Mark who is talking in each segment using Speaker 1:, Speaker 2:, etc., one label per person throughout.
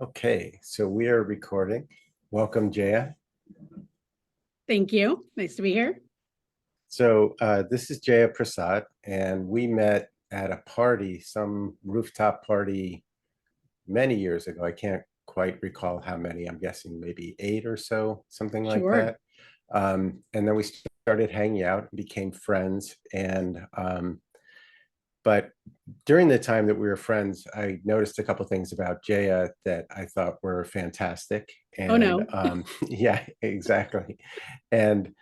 Speaker 1: Okay, so we are recording. Welcome, Jaya.
Speaker 2: Thank you. Nice to be here.
Speaker 1: So this is Jaya Prasad, and we met at a party, some rooftop party many years ago. I can't quite recall how many. I'm guessing maybe 8 or so, something like
Speaker 2: Sure.
Speaker 1: that. And then we started hanging out, became friends, and but during the time that we were friends, I noticed a couple things about Jaya that I thought were fantastic.
Speaker 2: Oh
Speaker 1: And
Speaker 2: no.
Speaker 1: yeah, exactly. And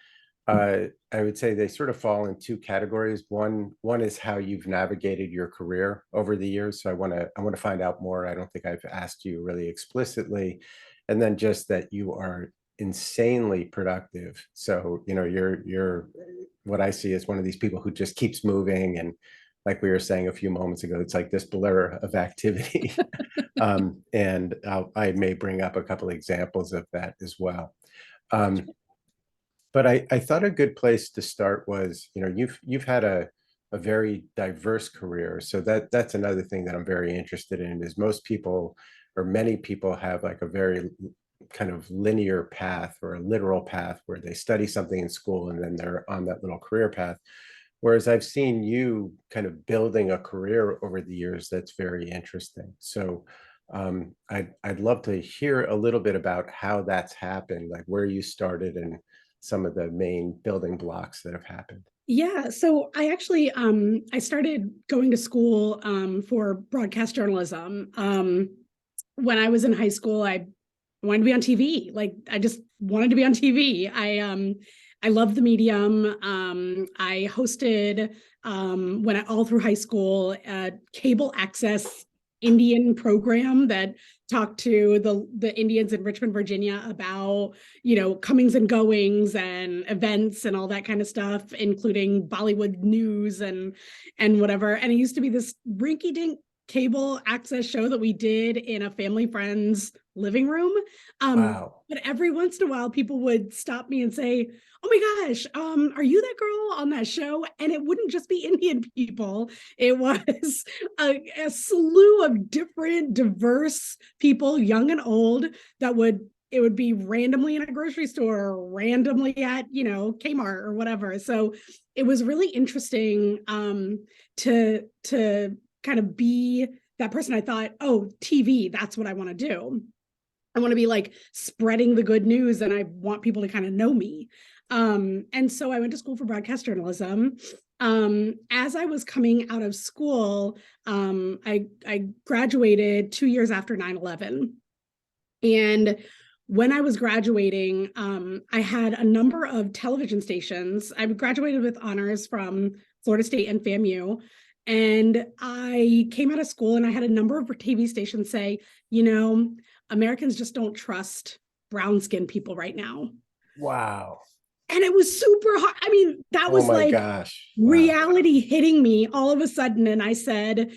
Speaker 1: I would say they sort of fall in two categories. One is how you've navigated your career over the years. So I want to find out more. I don't think I've asked you really explicitly. And then just that you are insanely productive. So, you're what I see as one of these people who just keeps moving, and like we were saying a few moments ago, it's like this blur of activity. And I may bring up a couple of examples of that as well. Um, but I thought a good place to start was, you've had a very diverse career. So that's another thing that I'm very interested in is most people or many people have like a very kind of linear path or a literal path where they study something in school and then they're on that little career path. Whereas I've seen you kind of building a career over the years that's very interesting. So I'd love to hear a little bit about how that's happened, like where you started and some of the main building blocks that have happened.
Speaker 2: Yeah, so I actually I started going to school for broadcast journalism. When I was in high school, I wanted to be on TV. Like I just wanted to be on TV. I love the medium. I hosted all through high school cable access Indian program that talked to the Indians in Richmond, Virginia about, comings and goings and events and all that kind of stuff, including Bollywood news and whatever. And it used to be this rinky-dink cable access show that we did in a family friend's living room.
Speaker 1: Wow.
Speaker 2: But every once in a while, people would stop me and say, "Oh my gosh, are you that girl on that show?" And it wouldn't just be Indian people; it was a slew of different, diverse people, young and old, that would. It would be randomly in a grocery store, randomly at Kmart or whatever. So it was really interesting to kind of be that person. I thought, oh, TV, that's what I want to do. I want to be like spreading the good news, and I want people to kind of know me. And so I went to school for broadcast journalism. As I was coming out of school, I graduated 2 years after 9/11. And when I was graduating, I had a number of television stations. I graduated with honors from Florida State and FAMU. And I came out of school and I had a number of TV stations say, Americans just don't trust brown skinned people right now.
Speaker 1: Wow.
Speaker 2: And it was super hard. I mean, that
Speaker 1: Oh
Speaker 2: was
Speaker 1: my
Speaker 2: like
Speaker 1: gosh. Wow.
Speaker 2: reality hitting me all of a sudden. And I said,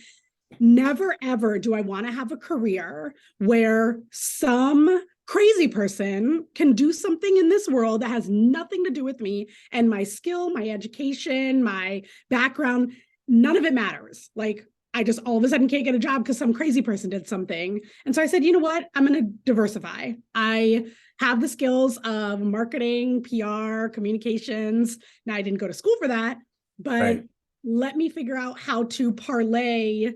Speaker 2: never, ever do I want to have a career where some crazy person can do something in this world that has nothing to do with me and my skill, my education, my background. None of it matters. Like, I just all of a sudden can't get a job because some crazy person did something. And so I said, you know what? I'm going to diversify. I have the skills of marketing, PR, communications. Now, I didn't go to school for that, but
Speaker 1: Right.
Speaker 2: let me figure out how to parlay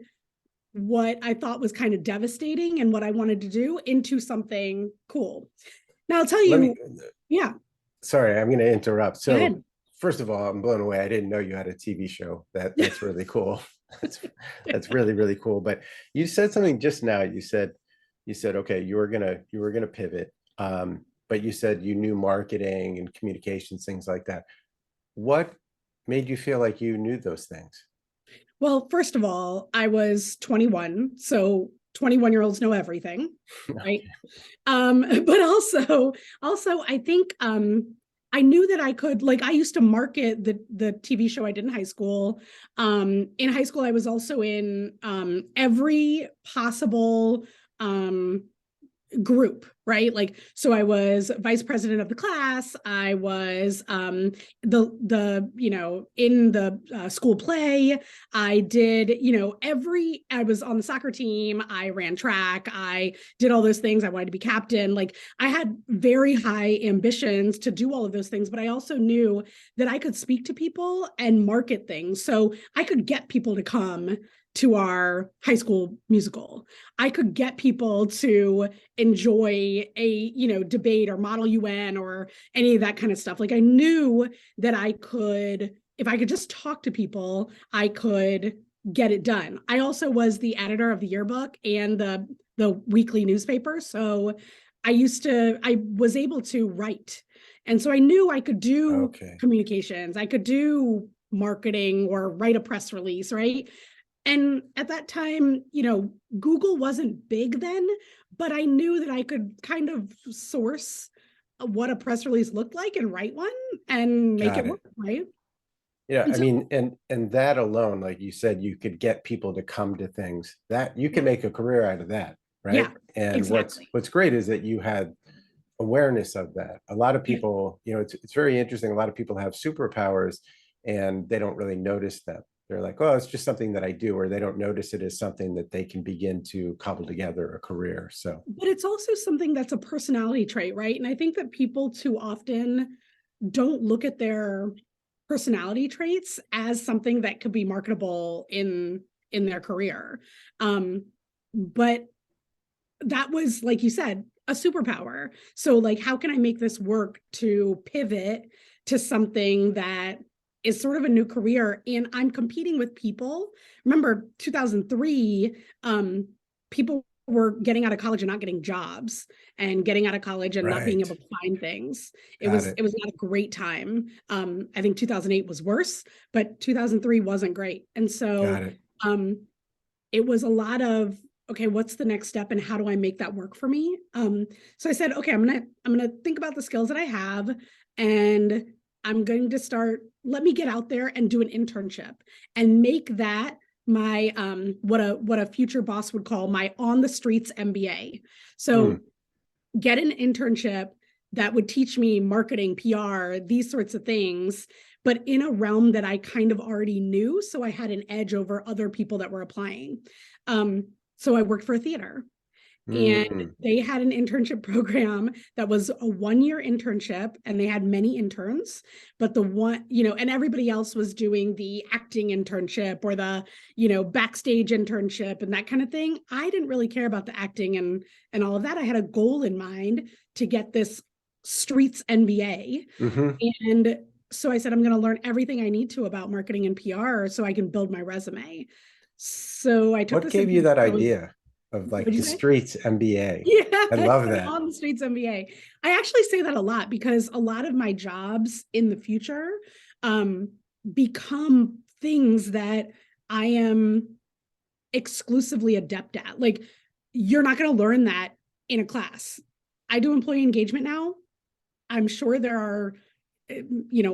Speaker 2: what I thought was kind of devastating and what I wanted to do into something cool. Now, I'll tell
Speaker 1: Let me,
Speaker 2: you, yeah,
Speaker 1: sorry, I'm going to interrupt.
Speaker 2: go
Speaker 1: So,
Speaker 2: ahead.
Speaker 1: first of all, I'm blown away. I didn't know you had a TV show. That's really cool. That's that's really, really cool. But you said something just now. You said, okay, you were gonna pivot. But you said you knew marketing and communications, things like that. What made you feel like you knew those things?
Speaker 2: Well, first of all, I was 21, so 21-year-olds know everything, right? But also I think I knew that I could, like, I used to market the TV show I did in high school. In high school, I was also in every possible group, right? Like, so I was vice president of the class. I was the in the school play. I did, I was on the soccer team. I ran track. I did all those things. I wanted to be captain. Like, I had very high ambitions to do all of those things, but I also knew that I could speak to people and market things. So I could get people to come to our high school musical. I could get people to enjoy a, debate or model UN or any of that kind of stuff. Like, I knew that I could, if I could just talk to people, I could get it done. I also was the editor of the yearbook and the weekly newspaper. So I was able to write. And so I knew I could do
Speaker 1: Okay.
Speaker 2: communications. I could do marketing or write a press release, right? And at that time, Google wasn't big then, but I knew that I could kind of source what a press release looked like and write one and make
Speaker 1: Got
Speaker 2: it
Speaker 1: it.
Speaker 2: work, right?
Speaker 1: Yeah,
Speaker 2: And
Speaker 1: I
Speaker 2: so,
Speaker 1: mean, and that alone, like you said, you could get people to come to things that you can
Speaker 2: yeah,
Speaker 1: make a career out of that,
Speaker 2: yeah,
Speaker 1: right? And
Speaker 2: exactly.
Speaker 1: what's great is that you had awareness of that. A lot of
Speaker 2: Yeah.
Speaker 1: people, it's very interesting. A lot of people have superpowers and they don't really notice them. They're like, oh, it's just something that I do, or they don't notice it as something that they can begin to cobble together a career. So
Speaker 2: But it's also something that's a personality trait, right? And I think that people too often don't look at their personality traits as something that could be marketable in their career. But that was, like you said, a superpower. So, like, how can I make this work to pivot to something that is sort of a new career? And I'm competing with people. Remember 2003, people were getting out of college and not getting jobs, and getting out of college and not being
Speaker 1: right.
Speaker 2: able to find things. It
Speaker 1: Got
Speaker 2: was
Speaker 1: it.
Speaker 2: it was not a great time. I think 2008 was worse, but 2003 wasn't great. And so
Speaker 1: Got it.
Speaker 2: it was a lot of, okay, what's the next step and how do I make that work for me? So I said, okay, I'm gonna think about the skills that I have, and I'm going to start, let me get out there and do an internship and make that my what a future boss would call my on the streets MBA.
Speaker 1: Hmm.
Speaker 2: So get an internship that would teach me marketing, PR, these sorts of things, but in a realm that I kind of already knew. So I had an edge over other people that were applying. So I worked for a theater, and
Speaker 1: Hmm.
Speaker 2: they had an internship program that was a 1-year internship, and they had many interns, but the one, and everybody else was doing the acting internship or the, backstage internship and that kind of thing. I didn't really care about the acting and all of that. I had a goal in mind to get this streets MBA.
Speaker 1: Hmm.
Speaker 2: And so I said, I'm going to learn everything I need to about marketing and PR so I can build my resume. So I took
Speaker 1: What
Speaker 2: this
Speaker 1: gave you
Speaker 2: internship.
Speaker 1: that idea of like
Speaker 2: What'd you
Speaker 1: the
Speaker 2: say?
Speaker 1: streets MBA?
Speaker 2: Yeah,
Speaker 1: I love
Speaker 2: an
Speaker 1: that.
Speaker 2: on the streets MBA. I actually say that a lot because a lot of my jobs in the future um, become things that I am exclusively adept at. Like, you're not going to learn that in a class. I do employee engagement now. I'm sure there are,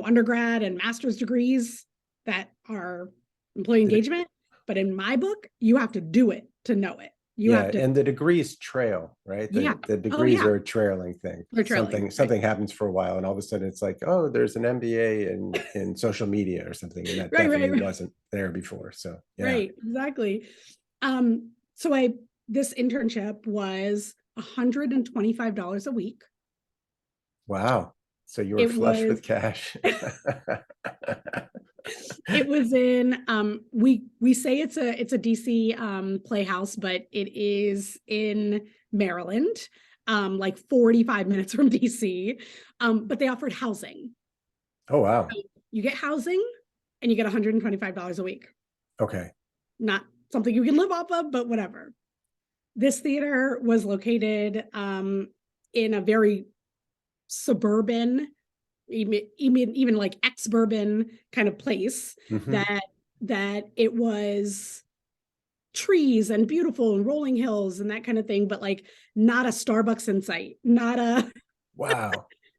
Speaker 2: undergrad and master's degrees that are employee engagement, but in my book, you have to do it to know it. You
Speaker 1: Yeah,
Speaker 2: have to,
Speaker 1: and the degrees trail, right?
Speaker 2: yeah.
Speaker 1: The
Speaker 2: Oh,
Speaker 1: degrees
Speaker 2: yeah.
Speaker 1: are a trailing thing.
Speaker 2: They're trailing, right?
Speaker 1: Something happens for a while, and all of a sudden it's like, oh, there's an MBA in social media or something, and that
Speaker 2: Right, right,
Speaker 1: definitely
Speaker 2: right,
Speaker 1: wasn't there before. So yeah,
Speaker 2: right, exactly. So this internship was $125 a week.
Speaker 1: wow. So you were
Speaker 2: It
Speaker 1: flush
Speaker 2: was
Speaker 1: with cash.
Speaker 2: it was in we say it's a DC playhouse, but it is in Maryland, like 45 minutes from DC. But they offered housing.
Speaker 1: Oh wow.
Speaker 2: So you get housing and you get $125 a week.
Speaker 1: Okay.
Speaker 2: Not something you can live off of, but whatever. This theater was located in a very suburban, even like ex-suburban kind of place,
Speaker 1: Hmm.
Speaker 2: that it was trees and beautiful and rolling hills and that kind of thing, but like not a Starbucks in sight, not a
Speaker 1: Wow.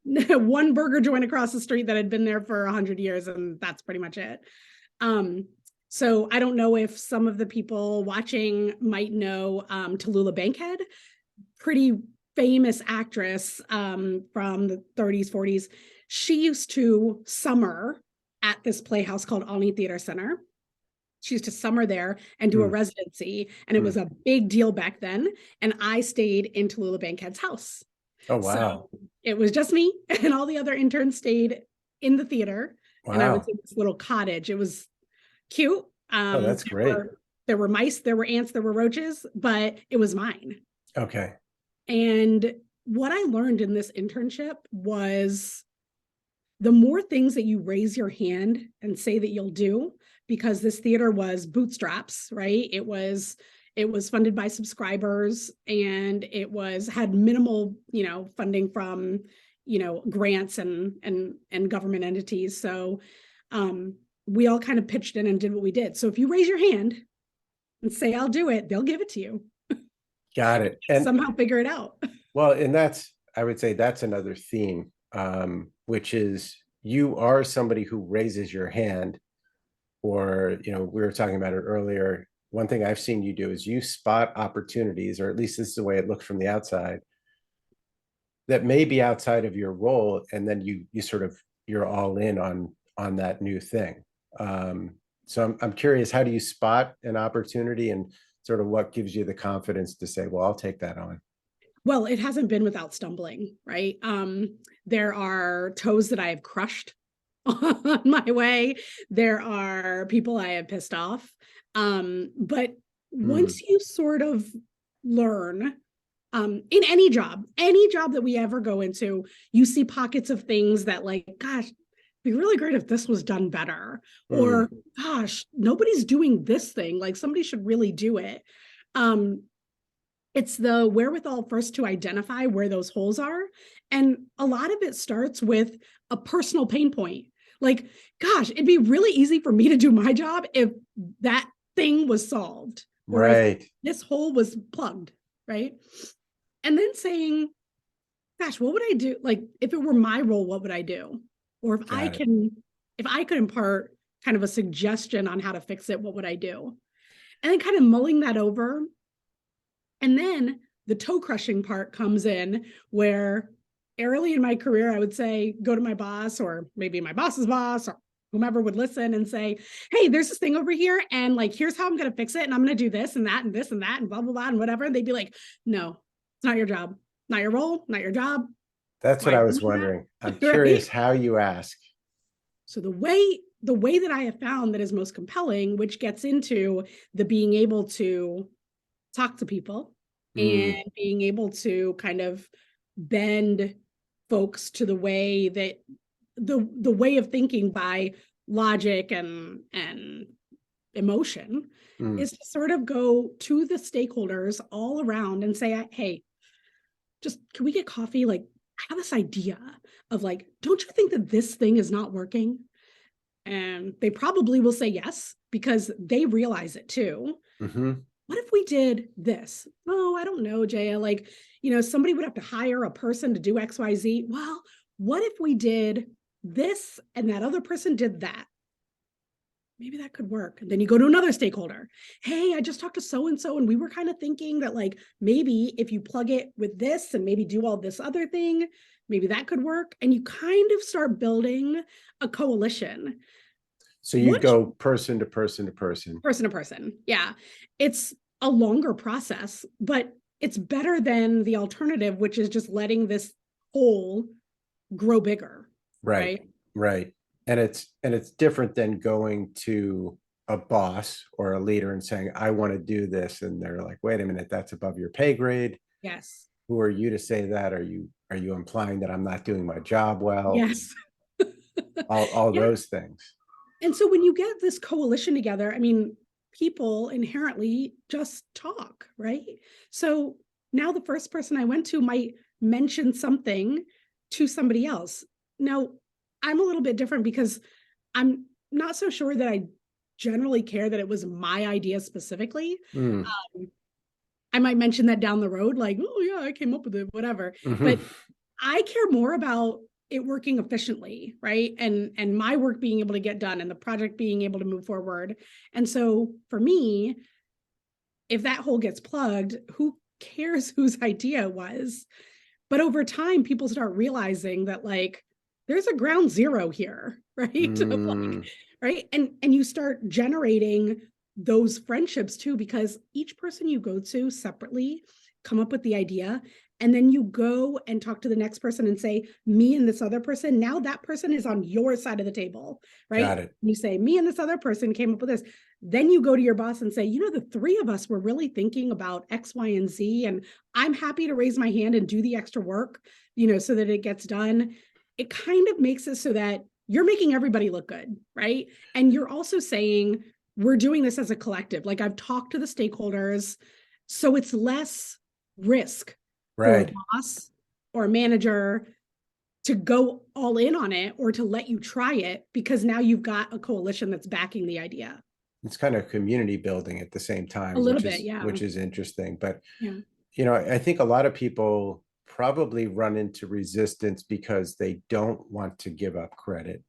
Speaker 2: one burger joint across the street that had been there for 100 years, and that's pretty much it. Um, so I don't know if some of the people watching might know Tallulah Bankhead. Pretty famous actress from the 30s, 40s. She used to summer at this playhouse called Olney Theater Center. She used to summer there and do a
Speaker 1: Mm,
Speaker 2: residency, and it was
Speaker 1: mm.
Speaker 2: a big deal back then. And I stayed in Tallulah Bankhead's house.
Speaker 1: Oh, wow.
Speaker 2: So it was just me, and all the other interns stayed in the theater. And I was
Speaker 1: Wow.
Speaker 2: in this little cottage. It was cute.
Speaker 1: Oh, that's great.
Speaker 2: There were mice, there were ants, there were roaches, but it was mine.
Speaker 1: Okay.
Speaker 2: And what I learned in this internship was the more things that you raise your hand and say that you'll do, because this theater was bootstraps, right? It was funded by subscribers, and it was had minimal, funding from, grants and government entities. So we all kind of pitched in and did what we did. So if you raise your hand and say, I'll do it, they'll give it to you.
Speaker 1: Got it. And
Speaker 2: Somehow figure it out.
Speaker 1: well, and I would say that's another theme, which is you are somebody who raises your hand, or, we were talking about it earlier. One thing I've seen you do is you spot opportunities, or at least this is the way it looks from the outside, that may be outside of your role. And then you're all in on that new thing. So I'm curious, how do you spot an opportunity, and sort of what gives you the confidence to say, well, I'll take that on?
Speaker 2: Well, it hasn't been without stumbling, right? There are toes that I have crushed on my way. There are people I have pissed off. But once you sort of learn, in any job that we ever go into, you see pockets of things that, like, gosh, it'd be really great if this was done better. Or, gosh, nobody's doing this thing. Like, somebody should really do it. It's the wherewithal first to identify where those holes are. And a lot of it starts with a personal pain point. Like, gosh, it'd be really easy for me to do my job if that thing was solved, or
Speaker 1: Right.
Speaker 2: if this hole was plugged, right? And then saying, gosh, what would I do? Like, if it were my role, what would I do? Or if I could impart kind of a suggestion on how to fix it, what would I do? And then kind of mulling that over. And then the toe crushing part comes in, where early in my career, I would say, go to my boss, or maybe my boss's boss, or whomever would listen, and say, hey, there's this thing over here, and like, here's how I'm going to fix it. And I'm going to do this and that and this and that and blah, blah, blah, and whatever. And they'd be like, no, it's not your job, not your role, not your job.
Speaker 1: That's what I was wondering. I'm curious how you ask.
Speaker 2: So the way that I have found that is most compelling, which gets into the being able to talk to people and being able to kind of bend folks to the way that the way of thinking by logic and emotion, is to sort of go to the stakeholders all around and say, hey, just, can we get coffee? Like, I have this idea of, like, don't you think that this thing is not working? And they probably will say yes, because they realize it too. What if we did this? Oh, I don't know, Jaya. Like, somebody would have to hire a person to do XYZ. Well, what if we did this and that other person did that? Maybe that could work. And then you go to another stakeholder. Hey, I just talked to so-and-so, and we were kind of thinking that, like, maybe if you plug it with this and maybe do all this other thing, maybe that could work. And you kind of start building a coalition.
Speaker 1: So you go person to person to person.
Speaker 2: Person to person. Yeah. It's a longer process, but it's better than the alternative, which is just letting this hole grow bigger.
Speaker 1: Right. And it's different than going to a boss or a leader and saying, I want to do this. And they're like, wait a minute, that's above your pay grade.
Speaker 2: Yes.
Speaker 1: Who are you to say that? Are you implying that I'm not doing my job well?
Speaker 2: Yes.
Speaker 1: all those things.
Speaker 2: And so when you get this coalition together, I mean, people inherently just talk, right? So now the first person I went to might mention something to somebody else. Now, I'm a little bit different, because I'm not so sure that I generally care that it was my idea specifically. I might mention that down the road, like, oh yeah, I came up with it, whatever. But I care more about it working efficiently, right? And my work being able to get done, and the project being able to move forward. And so for me, if that hole gets plugged, who cares whose idea it was? But over time, people start realizing that like there's a ground zero here, right? Of like, right. And you start generating those friendships too, because each person you go to separately come up with the idea. And then you go and talk to the next person and say, me and this other person, now that person is on your side of the table, right?
Speaker 1: Got it.
Speaker 2: You say, me and this other person came up with this. Then you go to your boss and say, you know, the three of us were really thinking about X, Y, and Z, and I'm happy to raise my hand and do the extra work, you know, so that it gets done. It kind of makes it so that you're making everybody look good, right? And you're also saying, we're doing this as a collective. Like I've talked to the stakeholders, so it's less risk for a
Speaker 1: Right.
Speaker 2: boss or a manager to go all in on it or to let you try it, because now you've got a coalition that's backing the idea.
Speaker 1: It's kind of community building at the same
Speaker 2: A
Speaker 1: time,
Speaker 2: little bit, yeah.
Speaker 1: which is interesting. But
Speaker 2: Yeah.
Speaker 1: you know, I think a lot of people probably run into resistance because they don't want to give up credit,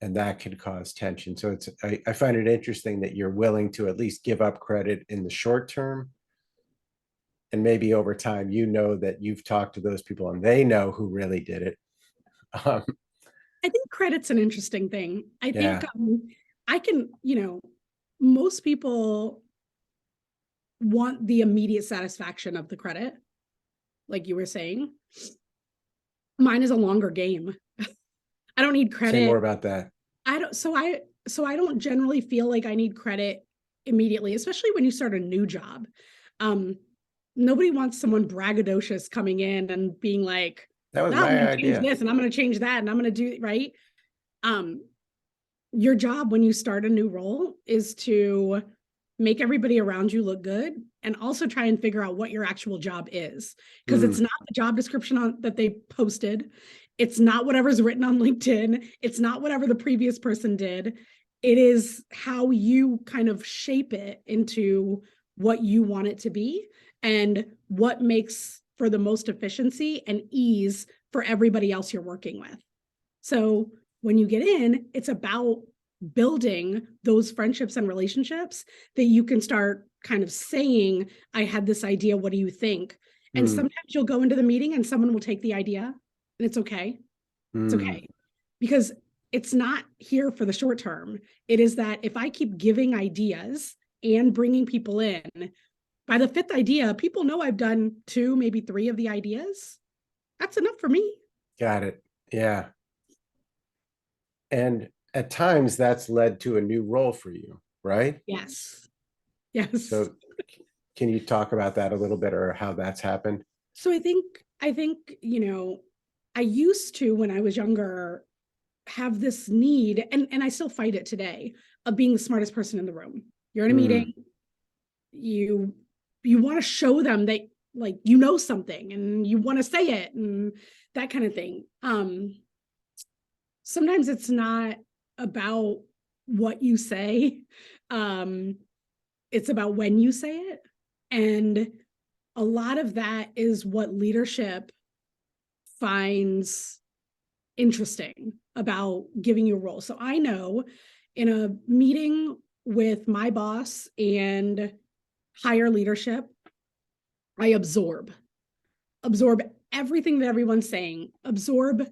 Speaker 1: and that can cause tension. So I find it interesting that you're willing to at least give up credit in the short term, and maybe over time, you know that you've talked to those people and they know who really did it. Um,
Speaker 2: I think credit's an interesting thing. I think
Speaker 1: yeah,
Speaker 2: I can, you know, most people want the immediate satisfaction of the credit, like you were saying. Mine is a longer game. I don't need
Speaker 1: say more
Speaker 2: credit.
Speaker 1: about that.
Speaker 2: I don't generally feel like I need credit immediately, especially when you start a new job. Um, Nobody wants someone braggadocious coming in and being like,
Speaker 1: That was
Speaker 2: no, I'm
Speaker 1: my
Speaker 2: going to change
Speaker 1: idea.
Speaker 2: this and I'm going to change that and I'm going to do right. Um, your job when you start a new role is to make everybody around you look good and also try and figure out what your actual job is, because it's not the job description that they posted. It's not whatever's written on LinkedIn. It's not whatever the previous person did. It is how you kind of shape it into what you want it to be and what makes for the most efficiency and ease for everybody else you're working with. So when you get in, it's about building those friendships and relationships that you can start kind of saying, I had this idea, what do you think? And sometimes you'll go into the meeting and someone will take the idea and it's okay. It's okay. Because it's not here for the short term. It is that if I keep giving ideas and bringing people in, by the fifth idea, people know I've done 2, maybe 3 of the ideas. That's enough for me.
Speaker 1: Got it. Yeah. And at times that's led to a new role for you, right?
Speaker 2: Yes. Yes.
Speaker 1: So can you talk about that a little bit, or how that's happened?
Speaker 2: So I think, you know, I used to, when I was younger, have this need, and I still fight it today, of being the smartest person in the room. You're in a meeting, you want to show them that like you know something and you want to say it and that kind of thing. Sometimes it's not about what you say. It's about when you say it. And a lot of that is what leadership finds interesting about giving you a role. So I know in a meeting with my boss and higher leadership, I absorb everything that everyone's saying, absorb.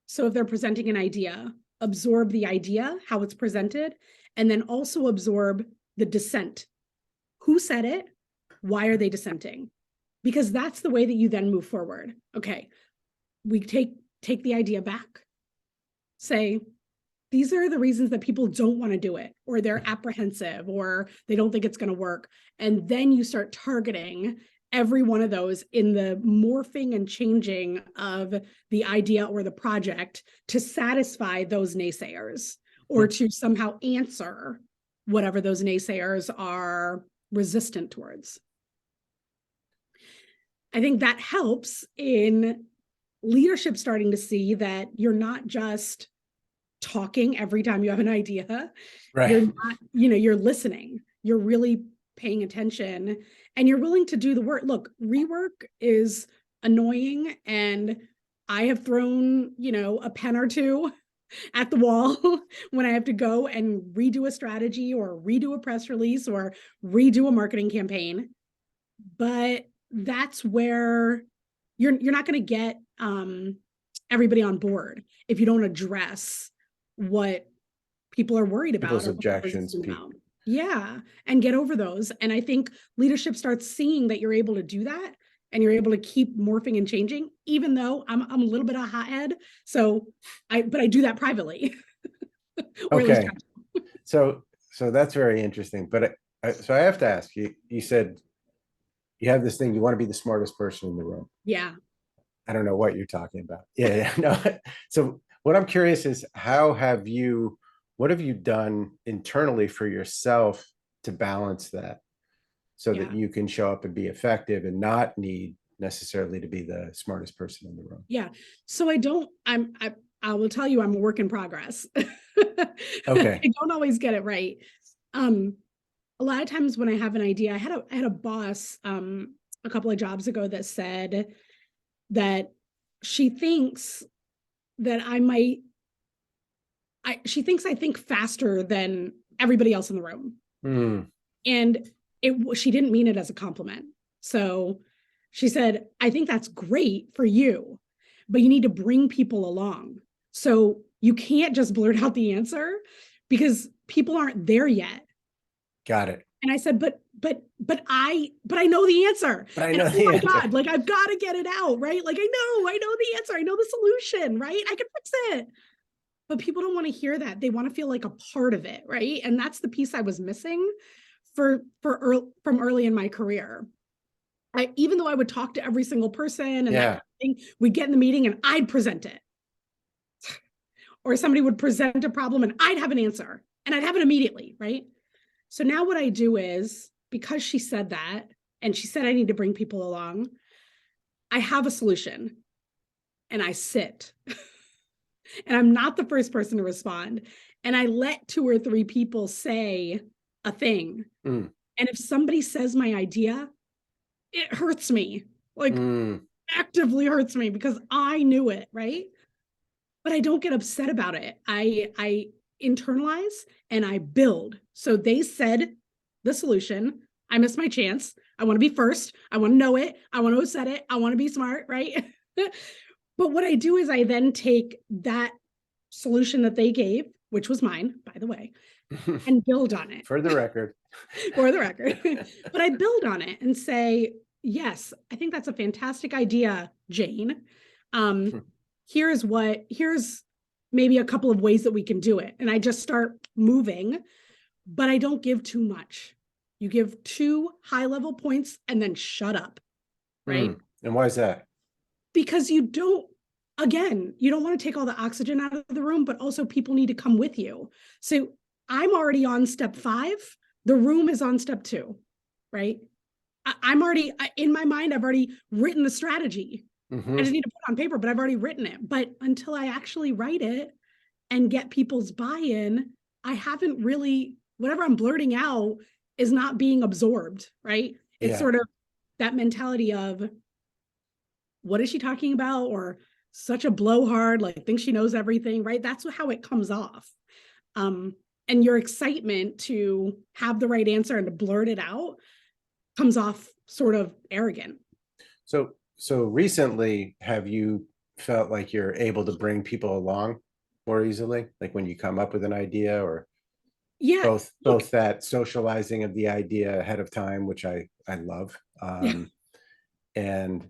Speaker 2: So if they're presenting an idea, absorb the idea, how it's presented, and then also absorb the dissent. Who said it? Why are they dissenting? Because that's the way that you then move forward. Okay, we take the idea back. Say, these are the reasons that people don't want to do it, or they're apprehensive, or they don't think it's going to work. And then you start targeting every one of those in the morphing and changing of the idea or the project to satisfy those naysayers, or to somehow answer whatever those naysayers are resistant towards. I think that helps in leadership starting to see that you're not just talking every time you have an idea.
Speaker 1: Right.
Speaker 2: You're not, you know, you're listening. You're really paying attention and you're willing to do the work. Look, rework is annoying, and I have thrown, you know, a pen or two at the wall when I have to go and redo a strategy or redo a press release or redo a marketing campaign. but that's where you're not going to get everybody on board if you don't address what people are worried about
Speaker 1: People's
Speaker 2: or what they're
Speaker 1: objections.
Speaker 2: resistant about. Yeah, and get over those. And I think leadership starts seeing that you're able to do that, and you're able to keep morphing and changing, even though I'm a little bit of a hothead. So but I do that privately. Or at least
Speaker 1: Okay. So that's very interesting. But so I have to ask you, you said you have this thing, you want to be the smartest person in the room.
Speaker 2: yeah.
Speaker 1: I don't know what you're talking about. Yeah, no. So what I'm curious is what have you done internally for yourself to balance that so that
Speaker 2: Yeah.
Speaker 1: you can show up and be effective and not need necessarily to be the smartest person in the room?
Speaker 2: Yeah. So I will tell you, I'm a work in progress. I
Speaker 1: Okay.
Speaker 2: don't always get it right. A lot of times when I have an idea, I had a boss a couple of jobs ago that said that she thinks that she thinks I think faster than everybody else in the room.
Speaker 1: Mm,
Speaker 2: And she didn't mean it as a compliment. So she said, I think that's great for you, but you need to bring people along. So you can't just blurt out the answer because people aren't there yet.
Speaker 1: got it.
Speaker 2: And I said, but I know the answer.
Speaker 1: But I
Speaker 2: And
Speaker 1: know
Speaker 2: oh
Speaker 1: the
Speaker 2: my
Speaker 1: answer.
Speaker 2: God, like I've got to get it out, right? Like I know the answer. I know the solution, right? I can fix it. But people don't want to hear that. They want to feel like a part of it, right? And that's the piece I was missing from early in my career. Even though I would talk to every single person and that kind
Speaker 1: Yeah.
Speaker 2: of thing, we'd get in the meeting and I'd present it. Or somebody would present a problem and I'd have an answer and I'd have it immediately, right? So now what I do is, because she said that, and she said I need to bring people along, I have a solution and I sit. And I'm not the first person to respond. And I let 2 or 3 people say a thing.
Speaker 1: Mm,
Speaker 2: And if somebody says my idea, it hurts me, like
Speaker 1: mm,
Speaker 2: actively hurts me because I knew it, right? But I don't get upset about it. I internalize and I build. So they said the solution. I missed my chance. I want to be first. I want to know it. I want to have said it. I want to be smart, right? But what I do is I then take that solution that they gave, which was mine, by the way, and build on it.
Speaker 1: For the record.
Speaker 2: For the record. But I build on it and say, yes, I think that's a fantastic idea, Jane. Here's maybe a couple of ways that we can do it. And I just start moving, but I don't give too much. You give 2 high-level points and then shut up, right?
Speaker 1: And why is that?
Speaker 2: Because you don't want to take all the oxygen out of the room, but also people need to come with you. So I'm already on step 5. The room is on step 2, right? I'm already in my mind. I've already written the strategy. I just need to put it on paper, but I've already written it. But until I actually write it and get people's buy-in, I haven't really, whatever I'm blurting out is not being absorbed, right? It's sort of that mentality of, what is she talking about? Or such a blowhard, like thinks she knows everything, right? That's how it comes off. And your excitement to have the right answer and to blurt it out comes off sort of arrogant.
Speaker 1: So recently, have you felt like you're able to bring people along more easily? Like when you come up with an idea, or both that socializing of the idea ahead of time, which I love. And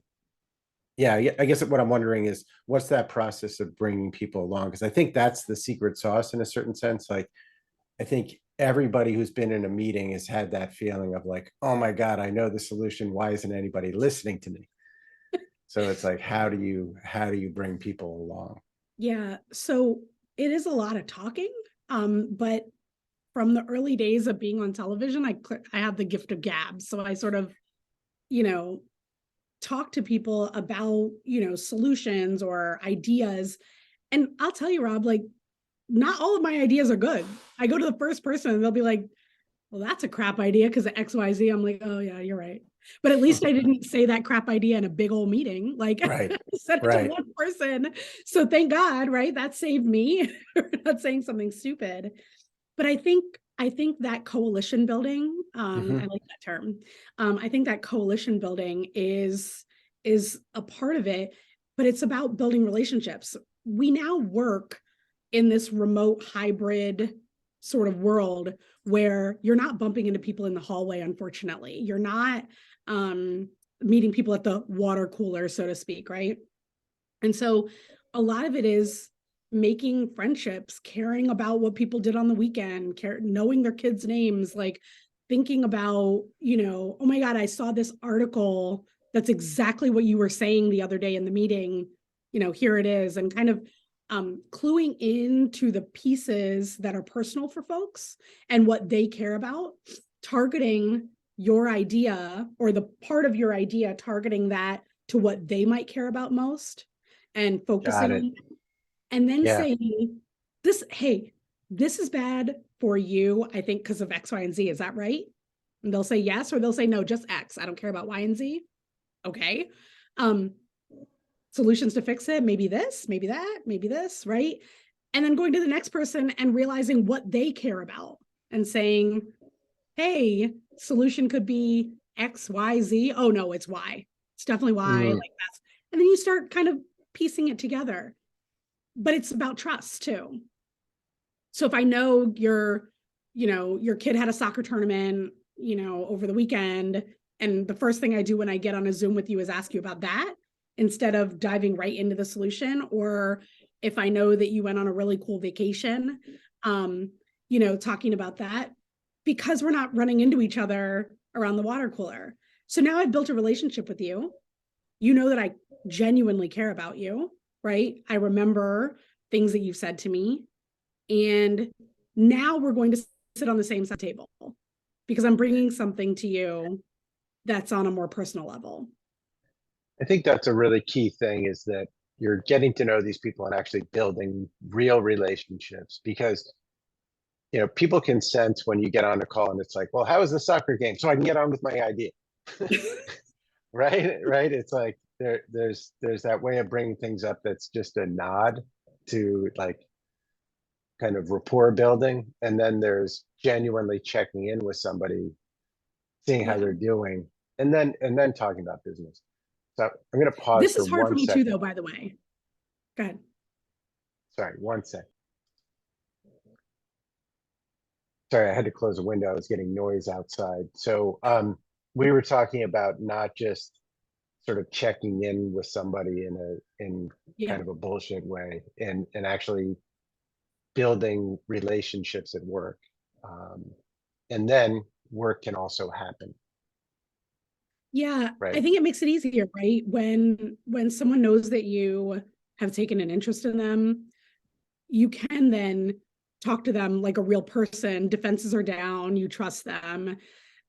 Speaker 1: yeah, I guess what I'm wondering is, what's that process of bringing people along? Because I think that's the secret sauce in a certain sense. Like, I think everybody who's been in a meeting has had that feeling of like, oh my God, I know the solution. Why isn't anybody listening to me? So it's like, how do you bring people along?
Speaker 2: Yeah. So it is a lot of talking. But from the early days of being on television, I have the gift of gab. So I sort of, talk to people about, solutions or ideas. And I'll tell you, Rob, like, not all of my ideas are good. I go to the first person and they'll be like, well, that's a crap idea because of XYZ. I'm like, oh yeah, you're right. But at least I didn't say that crap idea in a big old meeting. Like,
Speaker 1: Right.
Speaker 2: I said it to one person. So thank God, right? That saved me. Not saying something stupid. But I think I think that coalition building, I
Speaker 1: Hmm.
Speaker 2: like that term. I think that coalition building is a part of it, but it's about building relationships. We now work in this remote hybrid sort of world where you're not bumping into people in the hallway, unfortunately. You're not meeting people at the water cooler, so to speak, right? And so a lot of it is making friendships, caring about what people did on the weekend, knowing their kids' names, like thinking about, oh my God, I saw this article that's exactly what you were saying the other day in the meeting. Here it is, and kind of cluing into the pieces that are personal for folks and what they care about, targeting your idea or the part of your idea, targeting that to what they might care about most and
Speaker 1: Got
Speaker 2: focusing
Speaker 1: it.
Speaker 2: on it, and then
Speaker 1: Yeah.
Speaker 2: saying, hey, this is bad for you, I think, because of X, Y, and Z. Is that right? And they'll say yes, or they'll say no, just X. I don't care about Y and Z. Okay. Um, Solutions to fix it, maybe this, maybe that, maybe this, right? And then going to the next person and realizing what they care about and saying, hey, solution could be X, Y, Z. Oh no, it's Y. It's definitely Y.
Speaker 1: Mm.
Speaker 2: Like that's, and then you start kind of piecing it together. But it's about trust too. So if I know your kid had a soccer tournament, over the weekend, and the first thing I do when I get on a Zoom with you is ask you about that instead of diving right into the solution. Or if I know that you went on a really cool vacation, talking about that, because we're not running into each other around the water cooler. So now I've built a relationship with you. You know that I genuinely care about you, right? I remember things that you've said to me. And now we're going to sit on the same side table because I'm bringing something to you that's on a more personal level.
Speaker 1: I think that's a really key thing, is that you're getting to know these people and actually building real relationships, because people can sense when you get on a call and it's like, well, how was the soccer game? So I can get on with my idea. Right. It's like there's that way of bringing things up that's just a nod to, like, kind of rapport building, and then there's genuinely checking in with somebody, seeing how
Speaker 2: Yeah.
Speaker 1: they're doing, and then talking about business. So I'm going to pause
Speaker 2: This
Speaker 1: for
Speaker 2: is hard for
Speaker 1: one
Speaker 2: me too,
Speaker 1: second.
Speaker 2: though, by the way. Go ahead.
Speaker 1: Sorry, one second. Sorry, I had to close a window. I was getting noise outside. So we were talking about not just sort of checking in with somebody in
Speaker 2: Yeah.
Speaker 1: kind of a bullshit way, and actually building relationships at work. Um, and then work can also happen,
Speaker 2: Yeah. I
Speaker 1: right?
Speaker 2: think it makes it easier, right? When someone knows that you have taken an interest in them, you can then talk to them like a real person. Defenses are down, you trust them.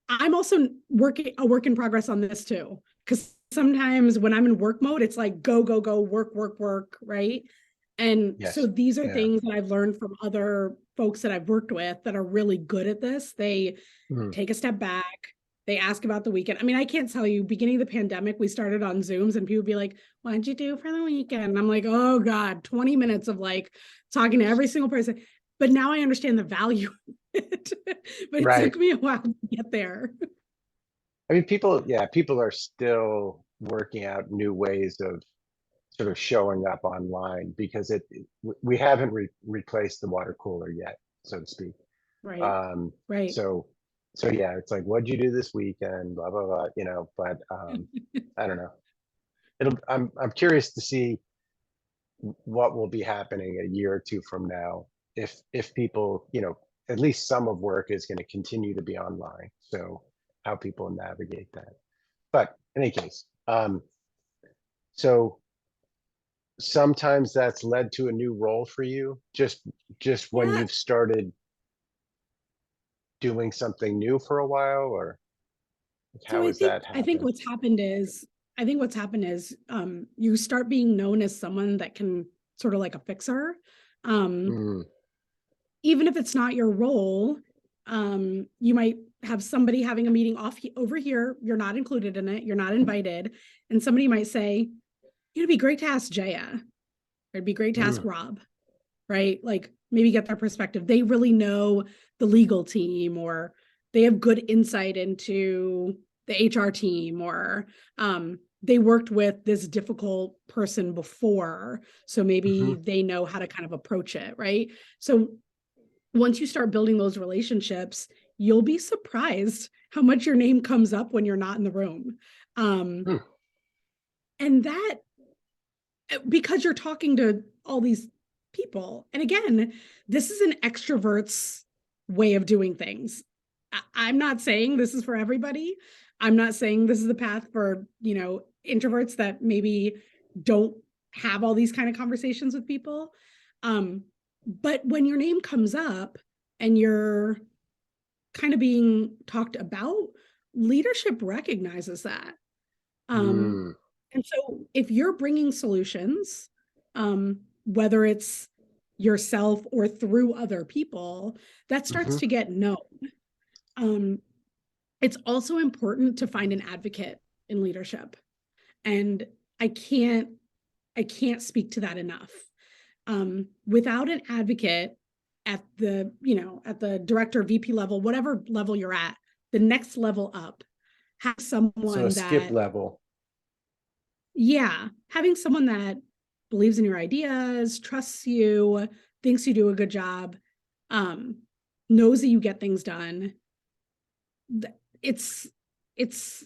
Speaker 2: I'm also working a work in progress on this too, because sometimes when I'm in work mode, it's like go, go, go, work, work, work, right? And so
Speaker 1: Yes.
Speaker 2: these are
Speaker 1: Yeah.
Speaker 2: things that I've learned from other folks that I've worked with that are really good at this. They
Speaker 1: Mm.
Speaker 2: take a step back. They ask about the weekend. I mean, I can't tell you, beginning of the pandemic, we started on Zooms and people would be like, what'd you do for the weekend? And I'm like, oh God, 20 minutes of like talking to every single person. But now I understand the value of it. But it
Speaker 1: Right.
Speaker 2: took me a while to get there.
Speaker 1: I mean, people are still working out new ways of sort of showing up online, because we haven't replaced the water cooler yet, so to speak.
Speaker 2: Right.
Speaker 1: Um,
Speaker 2: Right.
Speaker 1: so so yeah, it's like, what'd you do this weekend? Blah blah blah. But I don't know. I'm curious to see what will be happening a year or two from now, if people, at least some of work is going to continue to be online. So how people navigate that. But in any case, so sometimes that's led to a new role for you, just when
Speaker 2: Yeah.
Speaker 1: you've started doing something new for a while, or like,
Speaker 2: So
Speaker 1: how has that
Speaker 2: I think
Speaker 1: happened?
Speaker 2: what's happened is you start being known as someone that can sort of like a fixer. Um,
Speaker 1: Mm.
Speaker 2: Even if it's not your role, you might have somebody having a meeting over here. You're not included in it. You're not invited. And somebody might say, it'd be great to ask Jaya. Or it'd be great to ask
Speaker 1: Mm.
Speaker 2: Rob, right? Like maybe get their perspective. They really know the legal team, or they have good insight into the HR team, or they worked with this difficult person before, so maybe
Speaker 1: Hmm.
Speaker 2: they know how to kind of approach it, right? So once you start building those relationships, you'll be surprised how much your name comes up when you're not in the room. Um,
Speaker 1: Hmm.
Speaker 2: and that, because you're talking to all these people. And again, this is an extrovert's way of doing things. I'm not saying this is for everybody. I'm not saying this is the path for, introverts that maybe don't have all these kind of conversations with people. Um, but when your name comes up and you're kind of being talked about, leadership recognizes that. Um,
Speaker 1: Mm.
Speaker 2: and so if you're bringing solutions, whether it's yourself or through other people, that starts
Speaker 1: Hmm.
Speaker 2: to get known. Um, it's also important to find an advocate in leadership. And I can't I can't speak to that enough. Without an advocate at the director, VP level, whatever level you're at, the next level up, have
Speaker 1: So a
Speaker 2: someone
Speaker 1: skip
Speaker 2: that,
Speaker 1: level.
Speaker 2: yeah, having someone that believes in your ideas, trusts you, thinks you do a good job, um, knows that you get things done. It's it's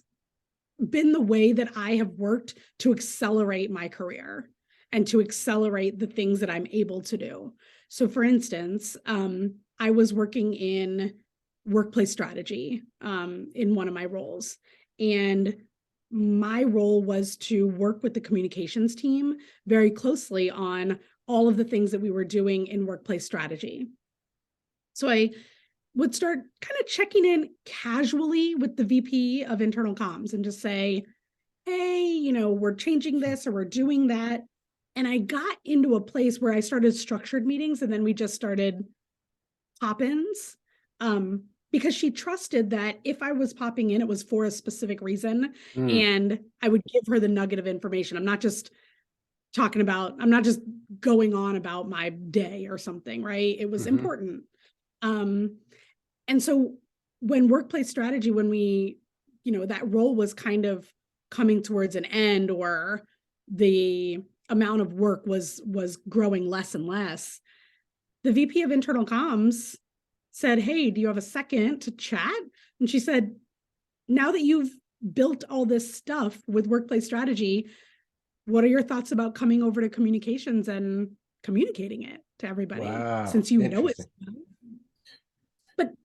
Speaker 2: been the way that I have worked to accelerate my career and to accelerate the things that I'm able to do. So, for instance, I was working in workplace strategy in one of my roles. And my role was to work with the communications team very closely on all of the things that we were doing in workplace strategy. So I would start kind of checking in casually with the VP of internal comms and just say, hey, we're changing this or we're doing that. And I got into a place where I started structured meetings, and then we just started pop-ins, because she trusted that if I was popping in, it was for a specific reason.
Speaker 1: Mm.
Speaker 2: And I would give her the nugget of information. I'm not just going on about my day or something, right? It was
Speaker 1: Hmm.
Speaker 2: important. Um, and so when workplace strategy, when that role was kind of coming towards an end, or the amount of work was growing less and less, the VP of internal comms said, hey, do you have a second to chat? And she said, now that you've built all this stuff with workplace strategy, what are your thoughts about coming over to communications and communicating it to everybody,
Speaker 1: Wow.
Speaker 2: since you know it?
Speaker 1: Interesting.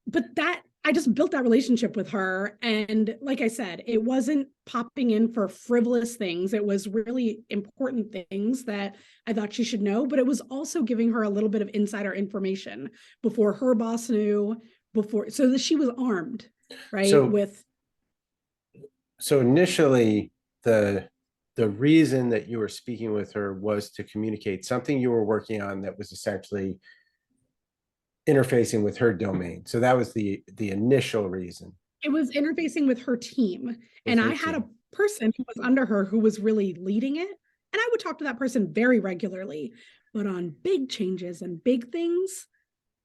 Speaker 2: But that, I just built that relationship with her. And like I said, it wasn't popping in for frivolous things. It was really important things that I thought she should know, but it was also giving her a little bit of insider information before her boss knew, so that she was armed, right?
Speaker 1: So so initially the the reason that you were speaking with her was to communicate something you were working on that was essentially interfacing with her domain. So that was the initial reason
Speaker 2: It was interfacing with her team.
Speaker 1: with
Speaker 2: And
Speaker 1: her
Speaker 2: I had a
Speaker 1: team.
Speaker 2: person who was under her who was really leading it. And I would talk to that person very regularly. But on big changes and big things,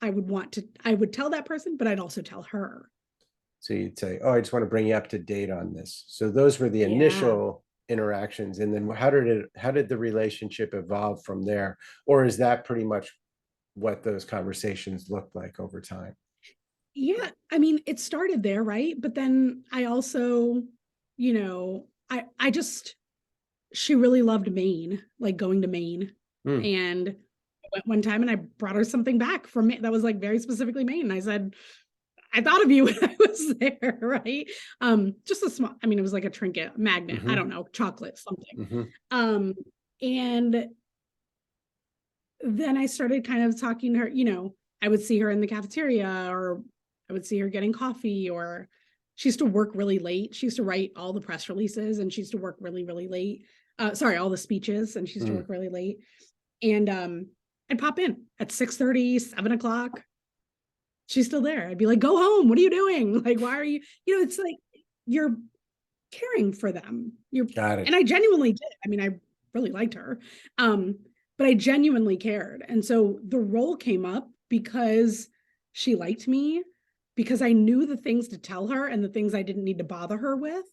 Speaker 2: I would tell that person, but I'd also tell her.
Speaker 1: So you'd say, "Oh, I just want to bring you up to date on this." So those were the
Speaker 2: Yeah.
Speaker 1: initial interactions, and then how did the relationship evolve from there? Or is that pretty much what those conversations looked like over time?
Speaker 2: Yeah. I mean, it started there, right? But then I also, I just, she really loved Maine, like going to Maine.
Speaker 1: Hmm.
Speaker 2: And I went one time and I brought her something back from Maine that was like very specifically Maine. And I said, I thought of you when I was there, right? Just a small, I mean, it was like a trinket, a magnet, I
Speaker 1: Hmm.
Speaker 2: don't know, chocolate, something.
Speaker 1: Hmm.
Speaker 2: Um, and then I started kind of talking to her, I would see her in the cafeteria, or I would see her getting coffee, or she used to work really late. She used to write all the press releases, and she used to work really, really late. Sorry, all the speeches, and she used to
Speaker 1: Hmm.
Speaker 2: work really late. And I'd pop in at 6:30, 7 o'clock. She's still there. I'd be like, go home. What are you doing? Like, why are you, it's like you're caring for them.
Speaker 1: Got
Speaker 2: And
Speaker 1: it.
Speaker 2: I genuinely did. I mean, I really liked her. But I genuinely cared. And so the role came up because she liked me because I knew the things to tell her and the things I didn't need to bother her with.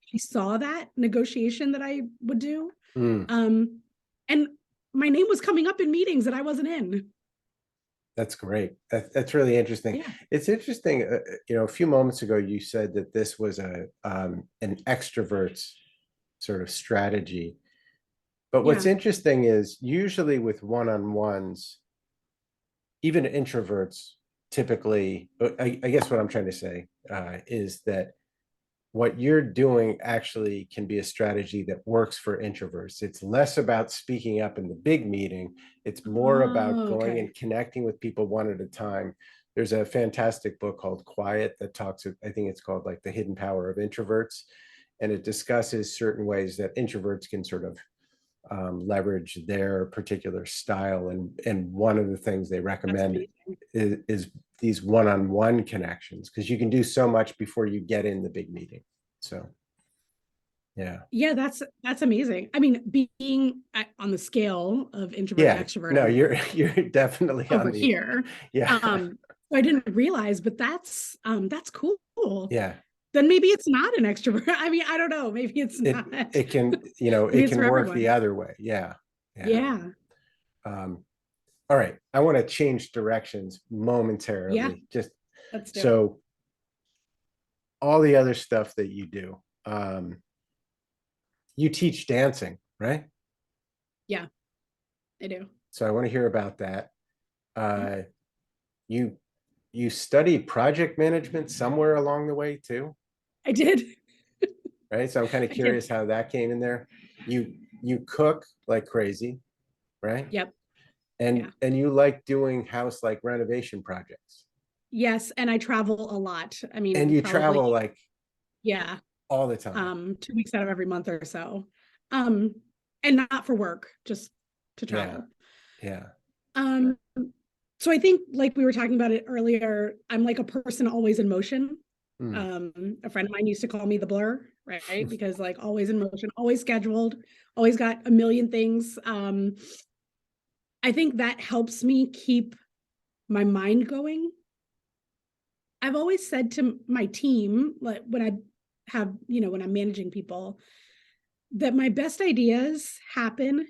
Speaker 2: She saw that negotiation that I would do.
Speaker 1: Mm.
Speaker 2: And my name was coming up in meetings that I wasn't in.
Speaker 1: That's great. That's really interesting.
Speaker 2: Yeah.
Speaker 1: It's interesting. A few moments ago, you said that this was an extrovert's sort of strategy. But what's
Speaker 2: Yeah.
Speaker 1: interesting is usually with one-on-ones, even introverts typically, I guess what I'm trying to say is that what you're doing actually can be a strategy that works for introverts. It's less about speaking up in the big meeting. It's more about
Speaker 2: Oh,
Speaker 1: going
Speaker 2: okay.
Speaker 1: and connecting with people one at a time. There's a fantastic book called Quiet that talks, I think it's called like The Hidden Power of Introverts. And it discusses certain ways that introverts can sort of leverage their particular style. And one of the things they
Speaker 2: That's
Speaker 1: recommend
Speaker 2: amazing.
Speaker 1: is these one-on-one connections, because you can do so much before you get in the big meeting. So, yeah.
Speaker 2: Yeah, that's amazing. I mean, being on the scale of introvert to
Speaker 1: Yeah.
Speaker 2: extrovert,
Speaker 1: No,
Speaker 2: I'm
Speaker 1: you're definitely
Speaker 2: over
Speaker 1: on the,
Speaker 2: here.
Speaker 1: yeah.
Speaker 2: So I didn't realize, but that's cool.
Speaker 1: Yeah.
Speaker 2: Then maybe it's not an extrovert. I mean, I don't know. Maybe it's
Speaker 1: It,
Speaker 2: not.
Speaker 1: it can,
Speaker 2: Maybe
Speaker 1: it
Speaker 2: it's
Speaker 1: can
Speaker 2: for
Speaker 1: work the
Speaker 2: everyone.
Speaker 1: other way. Yeah. Yeah.
Speaker 2: Yeah.
Speaker 1: Um, all right. I want to change directions
Speaker 2: Yeah.
Speaker 1: momentarily. Just
Speaker 2: Let's do it.
Speaker 1: so all the other stuff that you do, um, you teach dancing, right?
Speaker 2: Yeah, I do.
Speaker 1: So I want to hear about that.
Speaker 2: Yeah,
Speaker 1: Uh, you you studied project management somewhere along the way too,
Speaker 2: I did.
Speaker 1: right? So I'm kind of
Speaker 2: I did.
Speaker 1: curious how that came in there. You cook like crazy, right?
Speaker 2: Yep. Yeah.
Speaker 1: And you like doing house like renovation projects.
Speaker 2: Yes, and I travel a lot. I
Speaker 1: And
Speaker 2: mean,
Speaker 1: you
Speaker 2: probably,
Speaker 1: travel like
Speaker 2: yeah,
Speaker 1: all the time.
Speaker 2: 2 weeks out of every month or so. Um, and not for work, just to
Speaker 1: Yeah.
Speaker 2: travel.
Speaker 1: Yeah.
Speaker 2: Um, so I think like we were talking about it earlier, I'm like a person always in motion.
Speaker 1: Mm.
Speaker 2: A friend of mine used to call me the blur, right? Because like always in motion, always scheduled, always got a million things. I think that helps me keep my mind going. I've always said to my team, like when I have, when I'm managing people, that my best ideas happen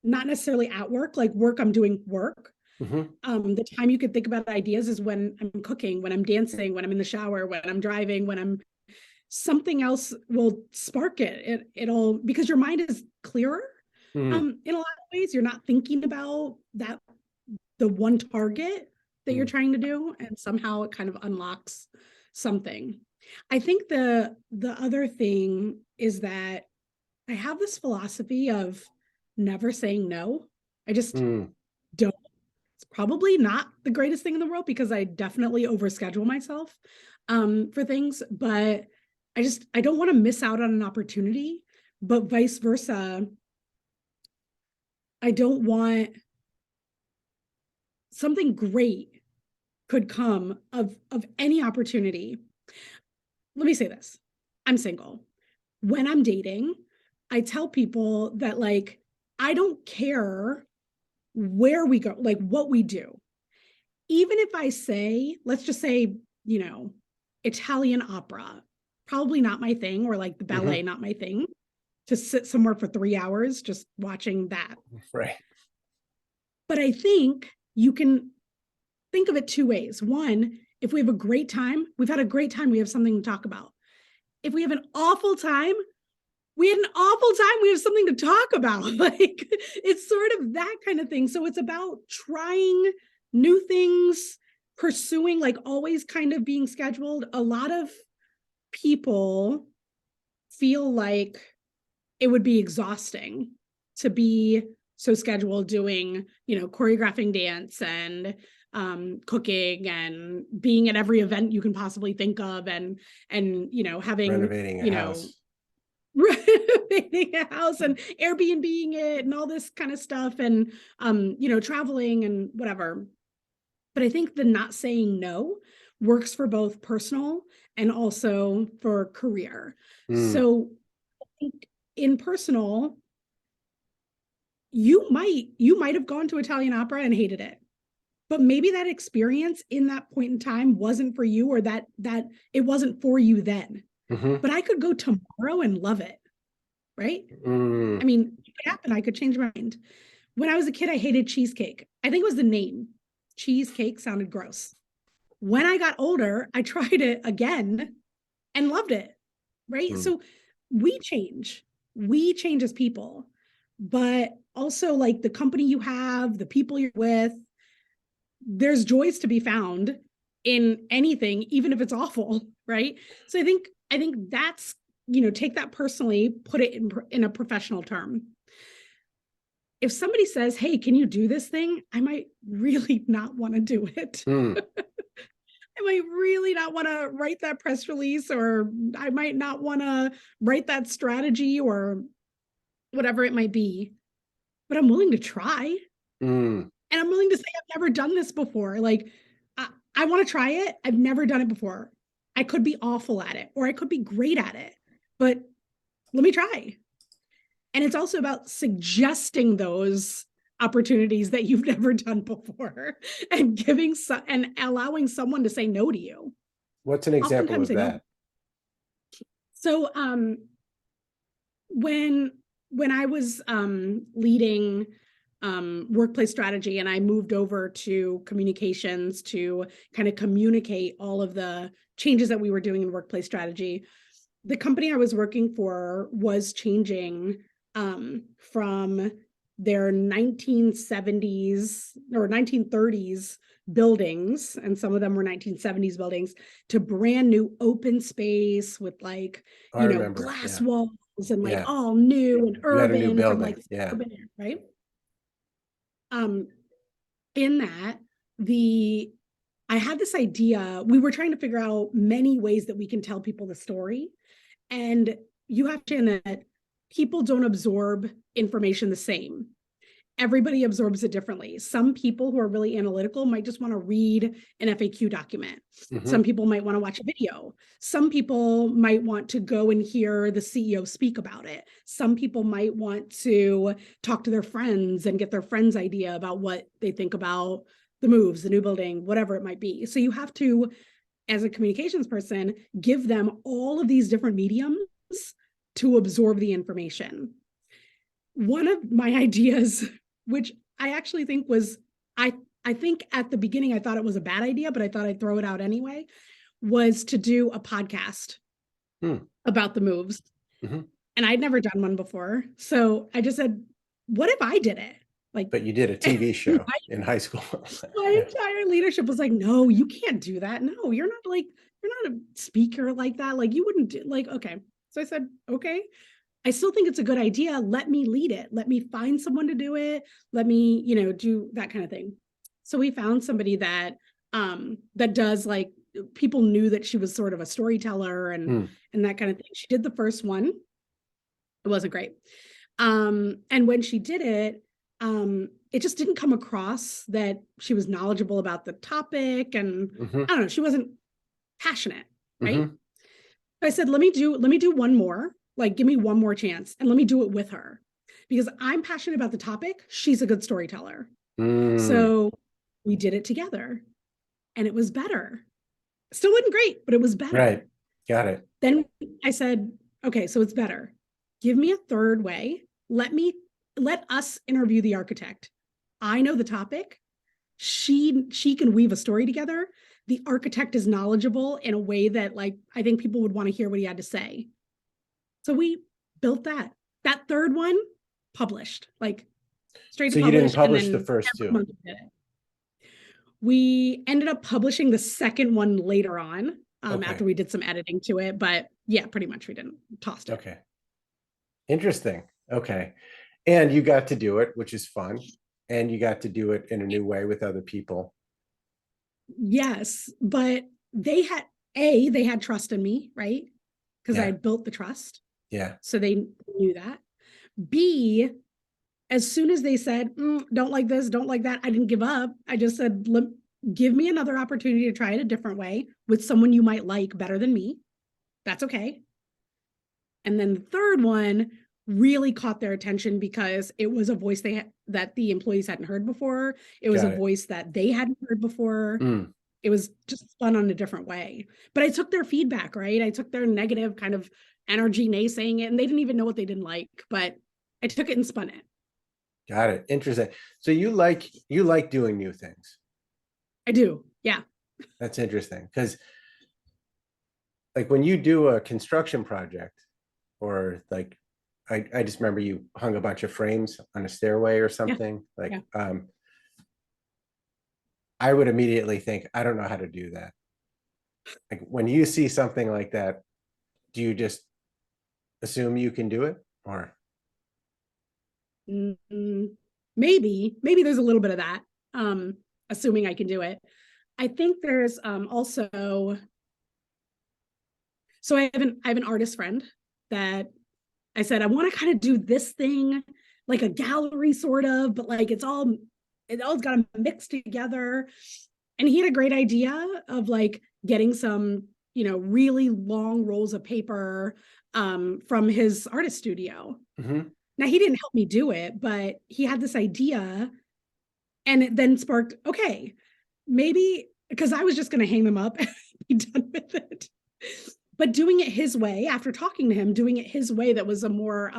Speaker 2: not necessarily at work, like work, I'm doing work.
Speaker 1: Mm-hmm.
Speaker 2: The time you could think about ideas is when I'm cooking, when I'm dancing, when I'm in the shower, when I'm driving, when I'm something else will spark it. It'll, because your mind is clearer.
Speaker 1: Mm-hmm.
Speaker 2: In a lot of ways, you're not thinking about that, the one target that you're
Speaker 1: Mm.
Speaker 2: trying to do, and somehow it kind of unlocks something. I think the other thing is that I have this philosophy of never saying no. I just
Speaker 1: Mm.
Speaker 2: don't. It's probably not the greatest thing in the world because I definitely overschedule myself for things, but I don't want to miss out on an opportunity, but vice versa. I don't want something great could come of any opportunity. Let me say this. I'm single. When I'm dating, I tell people that like I don't care where we go, like what we do. Even if I say, let's just say, you know, Italian opera, probably not my thing, or like the ballet,
Speaker 1: Mm-hmm.
Speaker 2: not my thing, to sit somewhere for 3 hours just watching that.
Speaker 1: Right.
Speaker 2: But I think you can think of it two ways. One, if we have a great time, we've had a great time, we have something to talk about. If we have an awful time, we had an awful time, we have something to talk about. Like it's sort of that kind of thing. So it's about trying new things, pursuing, like always kind of being scheduled. A lot of people feel like it would be exhausting to be so scheduled doing, choreographing dance and cooking and being at every event you can possibly think of, and having,
Speaker 1: Renovating a
Speaker 2: you know
Speaker 1: house.
Speaker 2: renovating a house and Airbnb-ing it and all this kind of stuff, and traveling and whatever. But I think the not saying no works for both personal and also for career.
Speaker 1: Mm.
Speaker 2: So I think in personal, you might have gone to Italian opera and hated it. but maybe that experience in that point in time wasn't for you, or that it wasn't for you then. But I could go tomorrow and love it, right? I mean, it could happen. I could change my mind. When I was a kid, I hated cheesecake. I think it was the name. Cheesecake sounded gross. When I got older, I tried it again and loved it, right? So we change as people, but also like the company you have, the people you're with, there's joys to be found in anything, even if it's awful, right? So I think that's, take that personally, put it in a professional term. If somebody says, hey, can you do this thing? I might really not want to do it. I might really not want to write that press release, or I might not want to write that strategy, or whatever it might be, but I'm willing to try. And I'm willing to say, I've never done this before. Like, I want to try it. I've never done it before. I could be awful at it, or I could be great at it, but let me try. And it's also about suggesting those opportunities that you've never done before, and and allowing someone to say no to you.
Speaker 1: What's an example of that?
Speaker 2: So when I was leading workplace strategy, and I moved over to communications to kind of communicate all of the changes that we were doing in workplace strategy, the company I was working for was changing from their 1970s or 1930s buildings, and some of them were 1970s buildings, to brand new open space with like, glass walls and like all new and urban from like urban, right? In that, I had this idea. We were trying to figure out many ways that we can tell people the story. And you have to understand that people don't absorb information the same. Everybody absorbs it differently. Some people who are really analytical might just want to read an FAQ document. Some people might want to watch a video. Some people might want to go and hear the CEO speak about it. Some people might want to talk to their friends and get their friends' idea about what they think about the moves, the new building, whatever it might be. So you have to, as a communications person, give them all of these different mediums to absorb the information. One of my ideas, which I actually think was, I think at the beginning I thought it was a bad idea, but I thought I'd throw it out anyway, was to do a podcast about the moves. And I'd never done one before. So I just said, what if I did it? Like,
Speaker 1: but you did a TV show in high school.
Speaker 2: My entire leadership was like, no, you can't do that. No, you're not a speaker like that. Like, you wouldn't do, like, okay. So I said, okay, I still think it's a good idea. Let me lead it. Let me find someone to do it. Let me, do that kind of thing. So we found somebody that does, like, people knew that she was sort of a storyteller and that kind of thing. She did the first one. It wasn't great. And when she did it, it just didn't come across that she was knowledgeable about the topic, and I don't know, she wasn't passionate, right? I said, let me do one more, like, give me one more chance, and let me do it with her, because I'm passionate about the topic. She's a good storyteller. So we did it together, and it was better. Still wasn't great, but it was better.
Speaker 1: Right. Got it.
Speaker 2: Then I said, okay, so it's better. Give me a third way. Let us interview the architect. I know the topic. She can weave a story together. The architect is knowledgeable in a way that, like, I think people would want to hear what he had to say. So we built that. That third one published, like, straight to publish.
Speaker 1: So you didn't publish the first two.
Speaker 2: We ended up publishing the second one later on, after we did some editing to it. But yeah, pretty much we didn't toss it.
Speaker 1: Okay. Interesting. Okay. And you got to do it, which is fun. And you got to do it in a new way with other people.
Speaker 2: Yes, but they had trust in me, right? Because I had built the trust.
Speaker 1: Yeah.
Speaker 2: So they knew that. B, as soon as they said, don't like this, don't like that, I didn't give up. I just said, give me another opportunity to try it a different way with someone you might like better than me. That's okay. And then the third one, really caught their attention because it was a voice that the employees hadn't heard before. It was a
Speaker 1: Got it.
Speaker 2: voice that they hadn't heard before.
Speaker 1: Mm,
Speaker 2: It was just fun on a different way. But I took their feedback, right? I took their negative kind of energy naysaying it, and they didn't even know what they didn't like, but I took it and spun it.
Speaker 1: got it. Interesting. So you like doing new things.
Speaker 2: I do. Yeah.
Speaker 1: That's interesting because like when you do a construction project or like I just remember you hung a bunch of frames on a stairway or
Speaker 2: Yeah.
Speaker 1: something like
Speaker 2: Yeah.
Speaker 1: I would immediately think, I don't know how to do that. Like when you see something like that, do you just assume you can do it or
Speaker 2: Mm, maybe there's a little bit of that. Assuming I can do it. I think there's also, so I have an artist friend that I said, I want to kind of do this thing like a gallery sort of, but like it's all got to mix together. And he had a great idea of like getting some, really long rolls of paper from his artist studio.
Speaker 1: Mhm.
Speaker 2: Now he didn't help me do it, but he had this idea, and it then sparked, okay, maybe, because I was just going to hang them up and be done with it. But doing it his way, after talking to him, doing it his way that was a more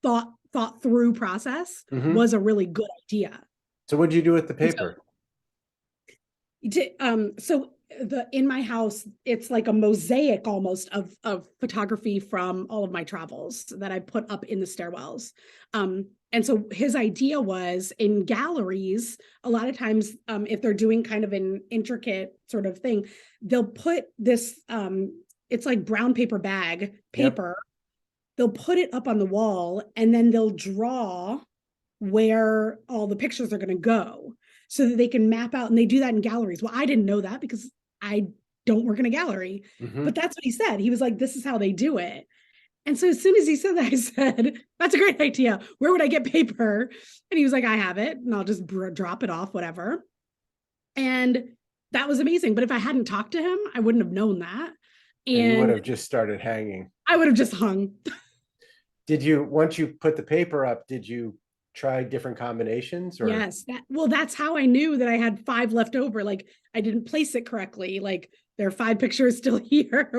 Speaker 2: thought through process
Speaker 1: Mhm.
Speaker 2: was a really good idea.
Speaker 1: So what'd you do with the
Speaker 2: And so
Speaker 1: paper?
Speaker 2: so the in my house, it's like a mosaic almost of photography from all of my travels that I put up in the stairwells. And so his idea was, in galleries, a lot of times, if they're doing kind of an intricate sort of thing, they'll put this it's like brown paper bag
Speaker 1: Yep.
Speaker 2: paper. They'll put it up on the wall, and then they'll draw where all the pictures are going to go so that they can map out, and they do that in galleries. Well, I didn't know that because I don't work in a gallery, but
Speaker 1: Mhm.
Speaker 2: that's what he said. He was like, this is how they do it. And so as soon as he said that, I said, that's a great idea. Where would I get paper? And he was like, I have it, and I'll just drop it off, whatever. And that was amazing. But if I hadn't talked to him, I wouldn't have known that.
Speaker 1: And you would
Speaker 2: And
Speaker 1: have just started hanging.
Speaker 2: I would have just hung.
Speaker 1: Did you, once you put the paper up, did you try different combinations or?
Speaker 2: Yes, that's how I knew that I had 5 left over. Like I didn't place it correctly. Like there are 5 pictures still here,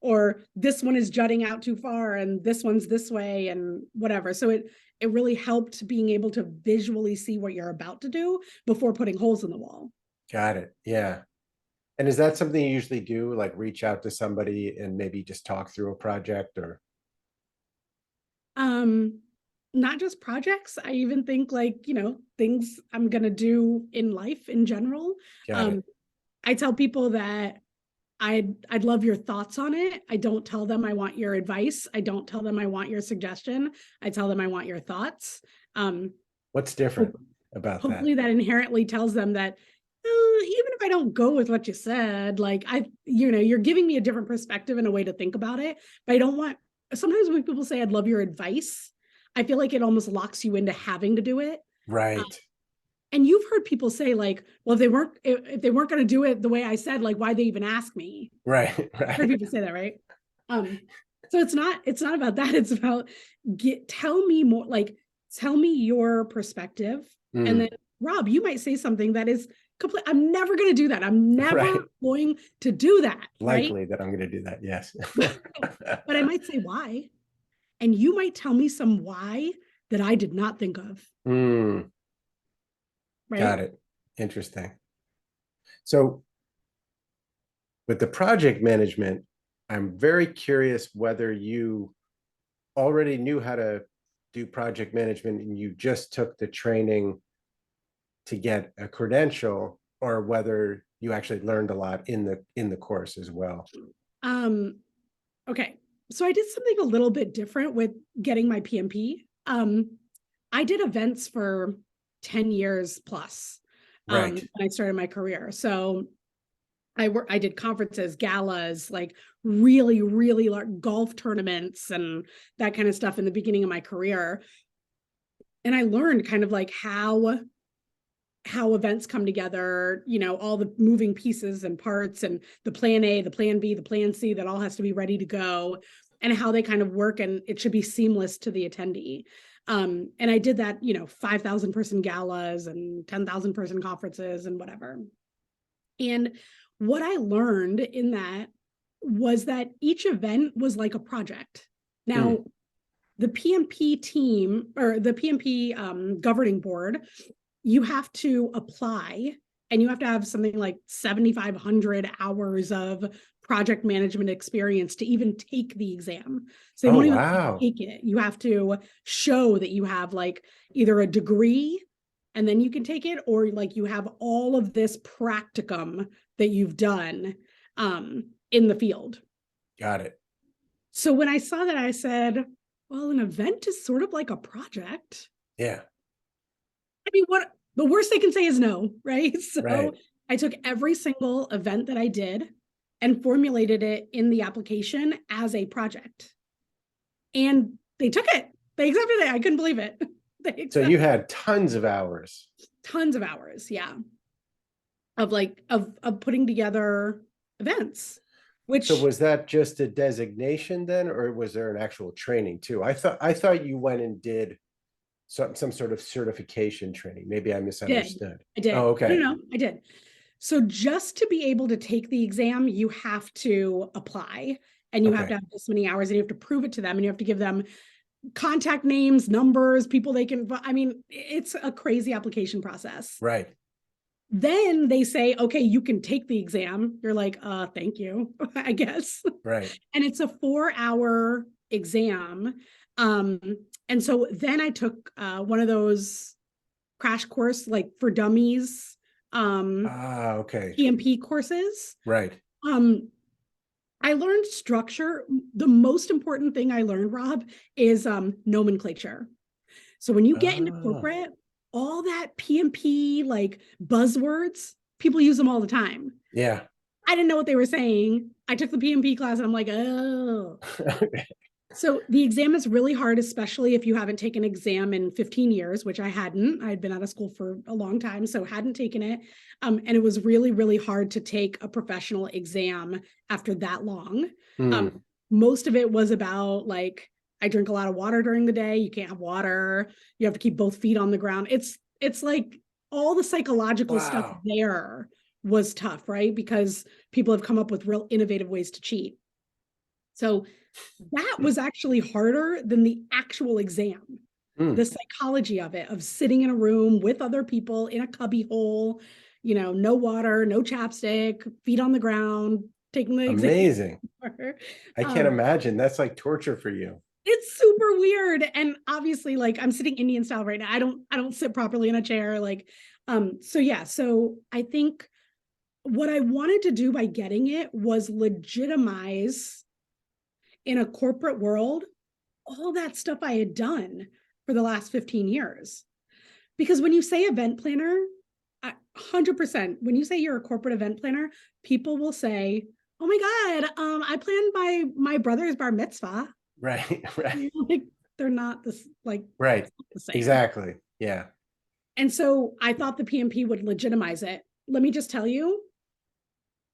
Speaker 2: or this one is jutting out too far and this one's this way and whatever. So it really helped being able to visually see what you're about to do before putting holes in the wall.
Speaker 1: Got it. Yeah. And is that something you usually do, like reach out to somebody and maybe just talk through a project or?
Speaker 2: Um, Not just projects. I even think like, things I'm gonna do in life in general.
Speaker 1: Got
Speaker 2: Um,
Speaker 1: it.
Speaker 2: I tell people that I'd love your thoughts on it. I don't tell them I want your advice. I don't tell them I want your suggestion. I tell them I want your thoughts. Um,
Speaker 1: What's different
Speaker 2: hope,
Speaker 1: about that?
Speaker 2: Hopefully that inherently tells them that even if I don't go with what you said, like you're giving me a different perspective and a way to think about it. But I don't want, sometimes when people say I'd love your advice, I feel like it almost locks you into having to do it. Um,
Speaker 1: Right.
Speaker 2: and you've heard people say like, well, if they weren't going to do it the way I said, like, why'd they even ask me?
Speaker 1: Right.
Speaker 2: I've heard
Speaker 1: Right.
Speaker 2: people say that, right? Um, so it's not about that. It's about tell me more, like tell me your perspective. And then
Speaker 1: Mm,
Speaker 2: Rob, you might say something that is complete. I'm never going to do that. I'm never
Speaker 1: right.
Speaker 2: going to do that, right?
Speaker 1: Likely that I'm going to do that. Yes.
Speaker 2: But I might say why. And you might tell me some why that I did not think of,
Speaker 1: Mm,
Speaker 2: right?
Speaker 1: got it. Interesting. So with the project management, I'm very curious whether you already knew how to do project management and you just took the training to get a credential, or whether you actually learned a lot in the course as well.
Speaker 2: Um, okay. So I did something a little bit different with getting my PMP. I did events for 10 years plus
Speaker 1: Right.
Speaker 2: when I started my career. So I did conferences, galas, like really, really large golf tournaments and that kind of stuff in the beginning of my career. And I learned kind of like how events come together, all the moving pieces and parts, and the plan A, the plan B, the plan C, that all has to be ready to go. and how they kind of work, and it should be seamless to the attendee. And I did that, 5,000 person galas and 10,000 person conferences and whatever. And what I learned in that was that each event was like a project. Now, the PMP team, or the PMP governing board, you have to apply, and you have to have something like 7,500 hours of project management experience to even take the exam. So they won't even take it. You have to show that you have like either a degree and then you can take it, or like you have all of this practicum that you've done in the field.
Speaker 1: Got it.
Speaker 2: So when I saw that, I said, well, an event is sort of like a project.
Speaker 1: Yeah.
Speaker 2: I mean, what the worst they can say is no, right? So I took every single event that I did and formulated it in the application as a project. And they took it. They accepted it. I couldn't believe it.
Speaker 1: So you had tons of hours.
Speaker 2: Tons of hours, yeah. Of putting together events.
Speaker 1: So was that just a designation then, or was there an actual training too? I thought you went and did some sort of certification training. Maybe I misunderstood.
Speaker 2: I did.
Speaker 1: Oh, okay.
Speaker 2: No, I did. So just to be able to take the exam, you have to apply, and you have to have this many hours, and you have to prove it to them, and you have to give them contact names, numbers, people they can, I mean, it's a crazy application process.
Speaker 1: Right.
Speaker 2: Then they say, okay, you can take the exam. You're like, thank you, I guess.
Speaker 1: Right.
Speaker 2: And it's a 4-hour exam. And so then I took one of those crash course, like for dummies, PMP courses.
Speaker 1: Right.
Speaker 2: I learned structure. The most important thing I learned, Rob, is nomenclature. So when you get into corporate, all that PMP like buzzwords, people use them all the time.
Speaker 1: Yeah.
Speaker 2: I didn't know what they were saying. I took the PMP class and I'm like, oh. So the exam is really hard, especially if you haven't taken an exam in 15 years, which I hadn't. I'd been out of school for a long time, so hadn't taken it. And it was really, really hard to take a professional exam after that long. Most of it was about like, I drink a lot of water during the day. You can't have water. You have to keep both feet on the ground. It's like all the psychological stuff there was tough, right? Because people have come up with real innovative ways to cheat. So that was actually harder than the actual exam. The psychology of it, of sitting in a room with other people in a cubby hole, no water, no chapstick, feet on the ground, taking the exam.
Speaker 1: Amazing. I can't imagine. That's like torture for you.
Speaker 2: It's super weird. And obviously, like, I'm sitting Indian style right now. I don't sit properly in a chair. Like, so I think what I wanted to do by getting it was legitimize in a corporate world all that stuff I had done for the last 15 years. Because when you say event planner, 100%, when you say you're a corporate event planner, people will say, oh my God, I planned my brother's bar mitzvah.
Speaker 1: Right.
Speaker 2: Like, they're not this, like,
Speaker 1: right.
Speaker 2: The same.
Speaker 1: Exactly. Yeah.
Speaker 2: And so I thought the PMP would legitimize it. Let me just tell you,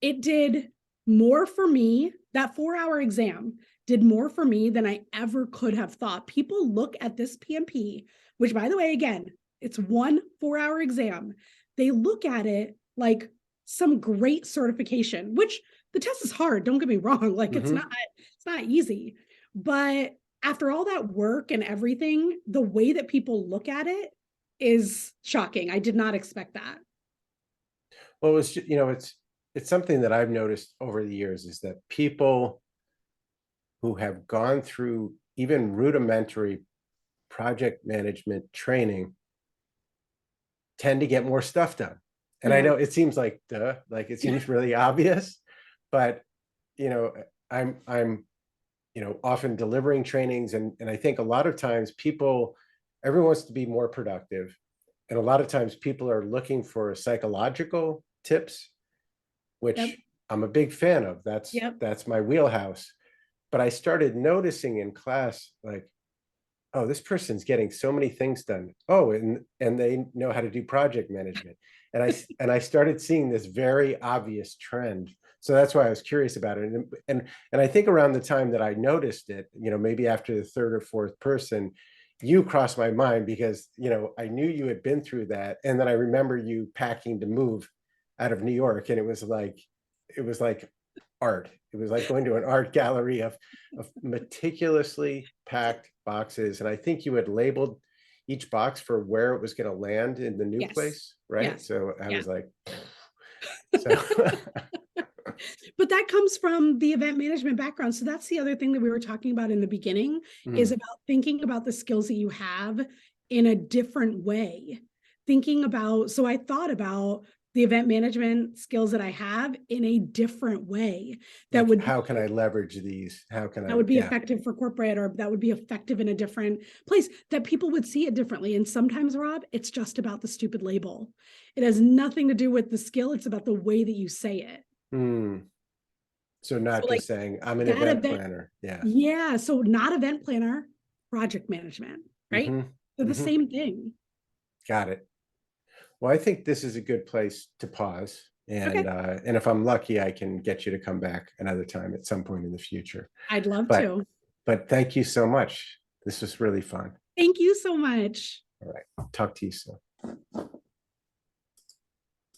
Speaker 2: it did more for me. That 4-hour exam did more for me than I ever could have thought. People look at this PMP, which, by the way, again, it's one 4-hour exam. They look at it like some great certification, which the test is hard. Don't get me wrong. Like, it's not easy. But after all that work and everything, the way that people look at it is shocking. I did not expect that.
Speaker 1: Well, it's it's something that I've noticed over the years, is that people who have gone through even rudimentary project management training tend to get more stuff done. And I know it seems like it seems really obvious, but I'm often delivering trainings, and I think a lot of times everyone wants to be more productive. And a lot of times people are looking for psychological tips, which I'm a big fan of. That's my wheelhouse. But I started noticing in class, like, oh, this person's getting so many things done. Oh, and they know how to do project management. And I started seeing this very obvious trend So that's why I was curious about it. And I think around the time that I noticed it, maybe after the third or fourth person, you crossed my mind because, I knew you had been through that. And then I remember you packing to move out of New York. And it was like art. It was like going to an art gallery of meticulously packed boxes. And I think you had labeled each box for where it was going to land in the new
Speaker 2: Yes.
Speaker 1: place, right?
Speaker 2: Yes.
Speaker 1: So I
Speaker 2: Yeah.
Speaker 1: was like, so
Speaker 2: But that comes from the event management background. So that's the other thing that we were talking about in the beginning is about thinking about the skills that you have in a different way. So I thought about the event management skills that I have in a different way that
Speaker 1: like,
Speaker 2: would
Speaker 1: how can I leverage these? How can
Speaker 2: that
Speaker 1: I,
Speaker 2: would be
Speaker 1: yeah.
Speaker 2: effective for corporate, or that would be effective in a different place, that people would see it differently. And sometimes, Rob, it's just about the stupid label. It has nothing to do with the skill. It's about the way that you say it.
Speaker 1: So not
Speaker 2: So like
Speaker 1: just saying I'm an
Speaker 2: that
Speaker 1: event
Speaker 2: event,
Speaker 1: planner. Yeah.
Speaker 2: yeah. So not event planner, project management, right? They're the same thing.
Speaker 1: Got it. Well, I think this is a good place to pause.
Speaker 2: Okay.
Speaker 1: And if I'm lucky, I can get you to come back another time at some point in the future.
Speaker 2: I'd love
Speaker 1: But
Speaker 2: to.
Speaker 1: but thank you so much. This was really fun.
Speaker 2: Thank you so much.
Speaker 1: All right. Talk to you soon.